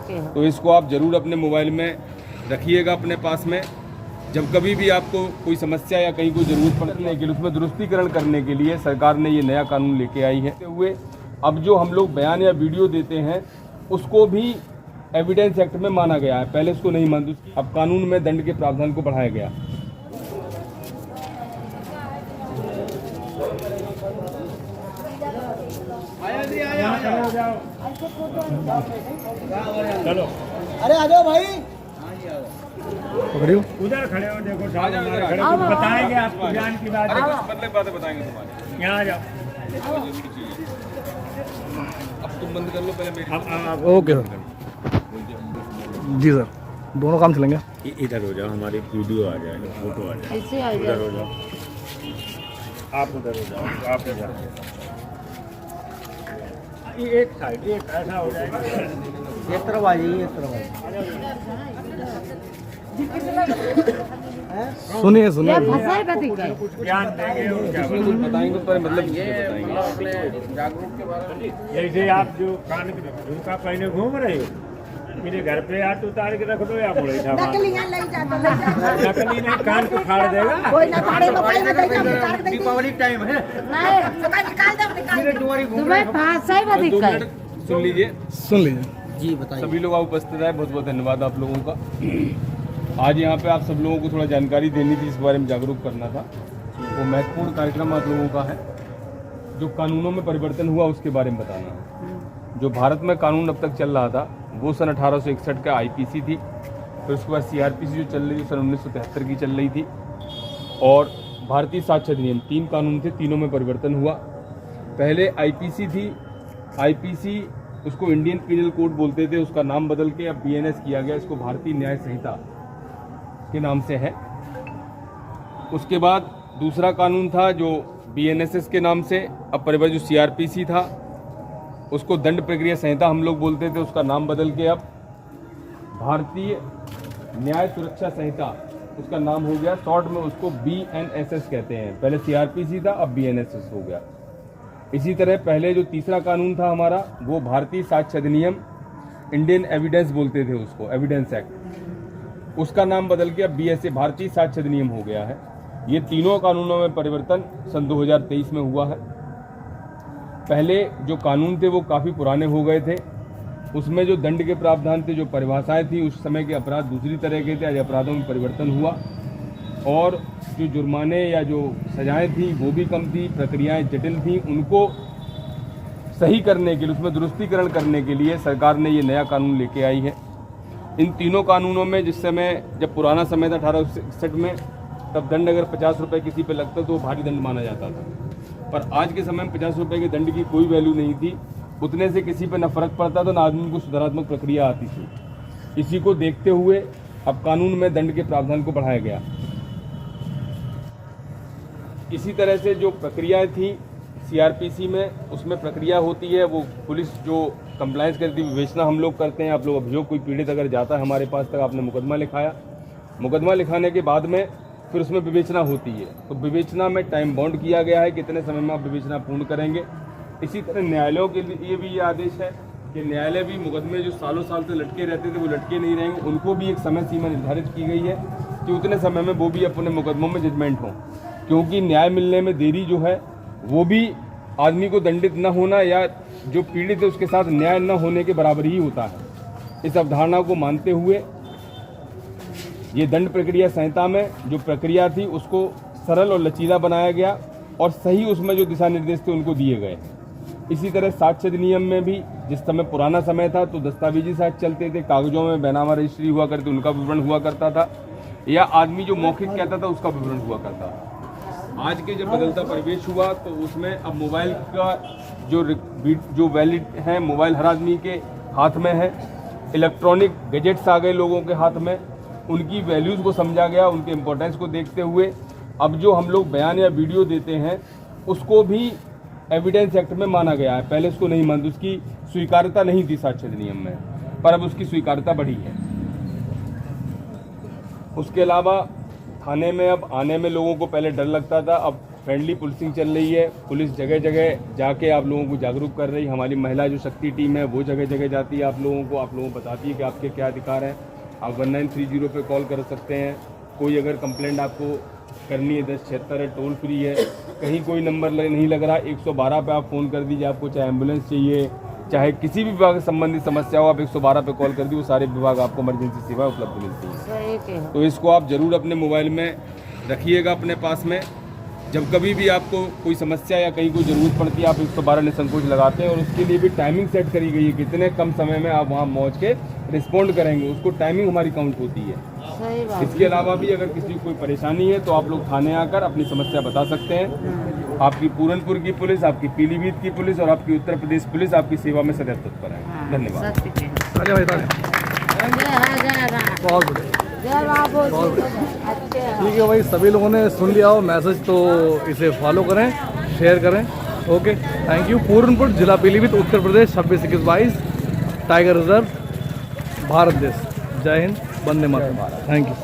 लेके हैं। तो इसको आप ज़रूर अपने मोबाइल में रखिएगा अपने पास में। जब कभी भी आपको कोई समस्या या कहीं कोई ज़रूरत पड़ने के लिए उसमें दुरुस्तीकरण करने के लिए सरकार ने ये नया कानून लेके आई है हुए अब जो हम लोग बयान या वीडियो देते हैं उसको भी एविडेंस एक्ट में माना गया है। पहले उसको नहीं मानते, अब कानून में दंड के प्रावधान को बढ़ाया गया। चलो अरे आ जाओ भाई, उधर खड़े हो, देखो साहब हमारे खड़े हो, बताएंगे आपको ज्ञान की बात। मतलब बातें बताएंगे तुम्हारे। यहाँ आ जाओ। अब तुम बंद कर लो पहले मेरी। ओके सर, जी सर, दोनों काम चलेंगे। इधर हो जाओ, हमारी वीडियो आ जाएगी, फोटो आ जाएगी। ऐसे आ उधर हो जाए। जाओ, आप उधर हो जाओ, आप इधर। ये एक साइड, एक ऐसा हो जाएगा। एक तरफ आ जाइए, एक तरफ आ सुनिए सुनिए, फंसाए का दिक्कत है। कुछ ज्ञान देंगे और क्या इसमें कुछ बताएंगे पर मतलब ये बताएंगे। जैसे आप जो कान के झुमका पहने घूम रहे हो, मेरे घर पे हाथ उतार के रख दो या मुड़ेठा मार दो। नकली नहीं, कान को फाड़ देगा। दीपावली टाइम है, तुम्हें फंसाए का दिक्कत। सुन लीजिए, सुन लीजिए। जी बताइए। सभी लोग उपस्थित है, बहुत बहुत धन्यवाद आप लोगों का। आज यहाँ पे आप सब लोगों को थोड़ा जानकारी देनी थी, इस बारे में जागरूक करना था। वो महत्वपूर्ण कार्यक्रम आप लोगों का है। जो कानूनों में परिवर्तन हुआ उसके बारे में बताना है। जो भारत में कानून अब तक चल रहा था वो सन 1861 का आईपीसी थी, फिर उसके बाद सीआरपीसी जो चल रही थी सन 1973 की चल रही थी, और भारतीय साक्ष्य अधिनियम, 3 कानून थे, तीनों में परिवर्तन हुआ। पहले आईपीसी थी, आईपीसी उसको इंडियन पीनल कोड बोलते थे, उसका नाम बदल के अब बीएनएस किया गया, इसको भारतीय न्याय संहिता के नाम से है। उसके बाद दूसरा कानून था जो बीएनएसएस के नाम से अब परिवर्तित, जो सीआरपीसी था उसको दंड प्रक्रिया संहिता हम लोग बोलते थे, उसका नाम बदल के अब भारतीय न्याय सुरक्षा संहिता उसका नाम हो गया। शॉर्ट में उसको बीएनएसएस कहते हैं। पहले सीआरपीसी था, अब बीएनएसएस हो गया। इसी तरह पहले जो तीसरा कानून था हमारा वो भारतीय साक्ष्य अधिनियम, इंडियन एविडेंस बोलते थे उसको, एविडेंस एक्ट, उसका नाम बदल के अब बीएसए भारतीय साक्ष्य अधिनियम हो गया है। ये तीनों कानूनों में परिवर्तन सन 2023 में हुआ है। पहले जो कानून थे वो काफ़ी पुराने हो गए थे, उसमें जो दंड के प्रावधान थे, जो परिभाषाएं थी, उस समय के अपराध दूसरी तरह के थे। आज अपराधों में परिवर्तन हुआ और जो जुर्माने या जो सजाएं थी वो भी कम थी, प्रक्रियाएं जटिल थी। उनको सही करने के लिए, उसमें दुरुस्तीकरण करने के लिए सरकार ने ये नया कानून लेके आई है। इन तीनों कानूनों में जिस समय, जब पुराना समय था 1861 में, तब दंड अगर 50 रुपये किसी पे लगता तो भारी दंड माना जाता था, पर आज के समय में 50 रुपये के दंड की कोई वैल्यू नहीं थी। उतने से किसी पे न फर्क पड़ता था, न आदमी को सुधारात्मक प्रक्रिया आती थी। इसी को देखते हुए अब कानून में दंड के प्रावधान को बढ़ाया गया। इसी तरह से जो प्रक्रियाएं थी सीआरपीसी में, उसमें प्रक्रिया होती है, वो पुलिस जो कंप्लायंस करती है, विवेचना हम लोग करते हैं। आप लोग अभियोग, कोई पीड़ित अगर जाता है हमारे पास तक, आपने मुकदमा लिखाया, मुकदमा लिखाने के बाद में फिर उसमें विवेचना होती है। तो विवेचना में टाइम बाउंड किया गया है, कितने समय में आप विवेचना पूर्ण करेंगे। इसी तरह न्यायालयों के लिए भी ये आदेश है कि न्यायालय भी मुकदमे जो सालों साल से लटके रहते थे वो लटके नहीं रहेंगे, उनको भी एक समय सीमा निर्धारित की गई है कि उतने समय में वो भी अपने मुकदमों में जजमेंट हों। क्योंकि न्याय मिलने में देरी जो है वो भी आदमी को दंडित न होना या जो पीड़ित है उसके साथ न्याय न होने के बराबर ही होता है। इस अवधारणा को मानते हुए ये दंड प्रक्रिया संहिता में जो प्रक्रिया थी उसको सरल और लचीला बनाया गया और सही उसमें जो दिशा निर्देश थे उनको दिए गए। इसी तरह साक्ष्य अधिनियम में भी जिस समय पुराना समय था तो दस्तावेजी साक्ष्य चलते थे, कागजों में बैनामा रजिस्ट्री हुआ करती, उनका विवरण हुआ करता था, या आदमी जो मौखिक कहता था उसका विवरण हुआ करता था। आज के जब बदलता परिवेश हुआ तो उसमें अब मोबाइल का जो वैलिड है, मोबाइल हर आदमी के हाथ में है, इलेक्ट्रॉनिक गैजेट्स आ गए लोगों के हाथ में, उनकी वैल्यूज़ को समझा गया, उनके इम्पोर्टेंस को देखते हुए अब जो हम लोग बयान या वीडियो देते हैं उसको भी एविडेंस एक्ट में माना गया है। पहले उसको नहीं मानते, उसकी स्वीकार्यता नहीं थी साक्ष्य अधिनियम में, पर अब उसकी स्वीकार्यता बढ़ी है। उसके अलावा थाने में अब आने में लोगों को पहले डर लगता था, अब फ्रेंडली पुलिसिंग चल रही है। पुलिस जगह जगह जाके आप लोगों को जागरूक कर रही है। हमारी महिला जो शक्ति टीम है वो जगह जगह जाती है, आप लोगों को बताती है कि आपके क्या अधिकार हैं। आप 1930 पे कॉल कर सकते हैं। कोई अगर कंप्लेंट आपको करनी है 1076 है, टोल फ्री है। कहीं कोई नंबर नहीं लग रहा, 112 पे आप फ़ोन कर दीजिए। आपको चाहे एम्बुलेंस चाहिए, चाहे किसी भी विभाग से संबंधित समस्या हो, आप 112 पे कॉल कर दी, वो सारे विभाग आपको इमरजेंसी सेवा उपलब्ध मिलती है। सही के हो। तो इसको आप ज़रूर अपने मोबाइल में रखिएगा अपने पास में। जब कभी भी आपको कोई समस्या या कहीं कोई ज़रूरत पड़ती है, आप 112 निसंकोच लगाते हैं। और उसके लिए भी टाइमिंग सेट करी गई है, कितने कम समय में आप वहाँ पहुँच के रिस्पॉन्ड करेंगे, उसको टाइमिंग हमारी काउंट होती है। सही बात। इसके अलावा भी अगर किसी को कोई परेशानी है तो आप लोग थाने आकर अपनी समस्या बता सकते हैं। आपकी पूरनपुर की पुलिस, आपकी पीलीभीत की पुलिस और आपकी उत्तर प्रदेश पुलिस आपकी सेवा में सदैव तत्पर है। धन्यवाद। सत्य के हो। तालियां भाई तालियां। जय राम। बहुत बढ़िया। जय बाबू जी। अच्छे हो। ठीक है भाई, सभी लोगों ने सुन लिया हो मैसेज, तो इसे फॉलो करें, शेयर करें। Okay, thank you. पूरनपुर, जिला पीलीभीत, उत्तर प्रदेश, 26-21-22, टाइगर रिजर्व, भारत देश। जय हिंद, वंदे मातरम। Thank you.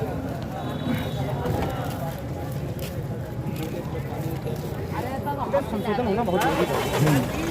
संशोधन होना बहुत जरूरी है।